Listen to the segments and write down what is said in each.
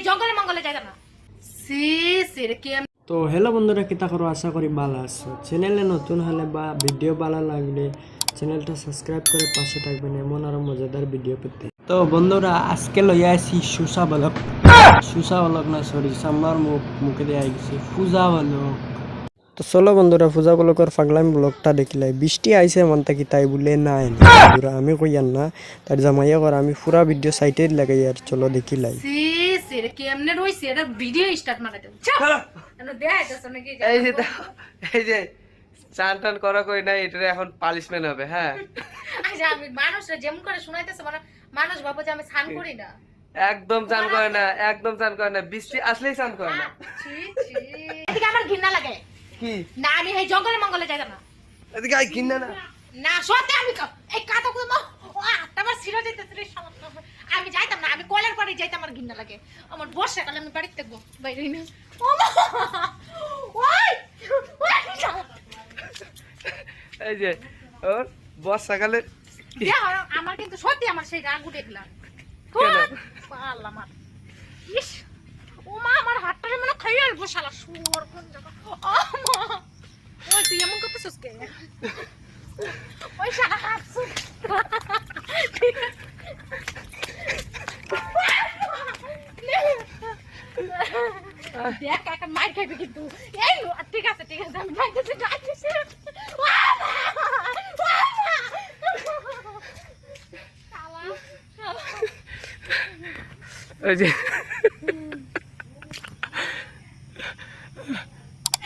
এই জঙ্গলে মঙ্গলে যাই না সি সির কি তো হ্যালো বন্ধুরা, কিতা করো? আশা করি ভালো আছো। চ্যানেলে নতুন হলে বা ভিডিও ভালো লাগলে চ্যানেলটা সাবস্ক্রাইব করে পাশে থাকবেন এমন আরো মজাদার ভিডিও পেতে। তো বন্ধুরা, আজকে লইয়া আছি সুসা বলক না, সরি, সাম্বার মুখে দিয়ে আইছি ফুজা বলক। তো চলো বন্ধুরা, ফুজা বলকর পাগলাম ব্লগটা দেখিলাই। বৃষ্টি আইছে মনটা কি তাই বলে নাই বন্ধুরা, আমি কইয়ার না তার জামাইয়া কর, আমি পুরা ভিডিও সাইটে লাগাই আর চলো দেখিলাই। সি সির কেমনে রইছে এটা ভিডিও স্টার্ট মারা দেব এনো দেখাইতেছ নাকি এই যে চান টান করা কই নাই, এটা এখন পালিশমেন্ট হবে। হ্যাঁ, আচ্ছা আমি মানুষরা যেমন করে শুনাইতেছে মানে মানুষ ভাবো যে আমি স্নান করি না। একদম চান করে না, একদম চান করে না, বৃষ্টি আসলেই চান করে না। ছি ছি এদিকে আমার ঘৃণা লাগে। কি না আমি এই জঙ্গলে মঙ্গলে যাই না এদিকে আই কিনা না। না সত্যি আমি এই কাটা কুমা ও আটটাবার ছিড়ে যাইতেছে রে সমস্যা। আমি যাইতাম না, আমি কলের পাড়ে যাইতাম, আমার ঘৃণা লাগে। আমার বর্ষাকালে আমি বাড়িতে থাকবো বাইরে না। ও মা ওই এই যে ওর বর্ষাকালে আমার কিন্তু সত্যি আমার সেই রাগ উঠে গেলাম। পারলাম আমার ইস ও মা আমার হাতটারে মানে খাইয়ে আলবো শালা শুয়োর কোন জায়গা। ও মা ওই তুই এমন করতেছিস কে? ওই শালা হাত দেখ কাকা মার খাইবে কিন্তু। এই ঠিক আছে আমি যাইতেছি যাইতেছি। এই যে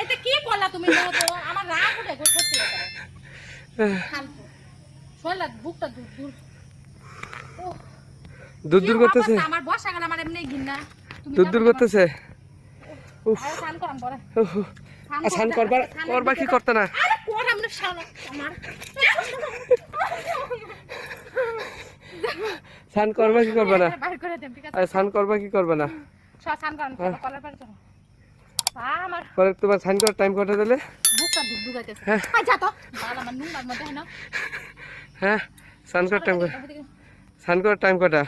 এটা কি বললা তুমি? তো আমার রাগ উঠে গো সত্যি কথা। শান্ত শোলা বুকটা দূর দূর দূর দূর করতেছে। আমার বসা গেল আমার এমনি ঘিন্না। দূর দূর করতেছে। উফ, আরে স্নান করাম পরে। স্নান করবা কি করতে না? আরে কোন আমনে শালা আমার স্নান করবা কি করবে না? বাইরে করে দেন ঠিক আছে। আর স্নান করবা কি করবে না? সব স্নান করাম কলার পারে চলো। আমার পরে তোমার স্নান করার টাইম কটা দিলে? বুকটা দুধ দুগাইতেছে। আই যা তো বাল আমার নুন আর মধ্যে না। হ্যাঁ, স্নান করার টাইম কটা?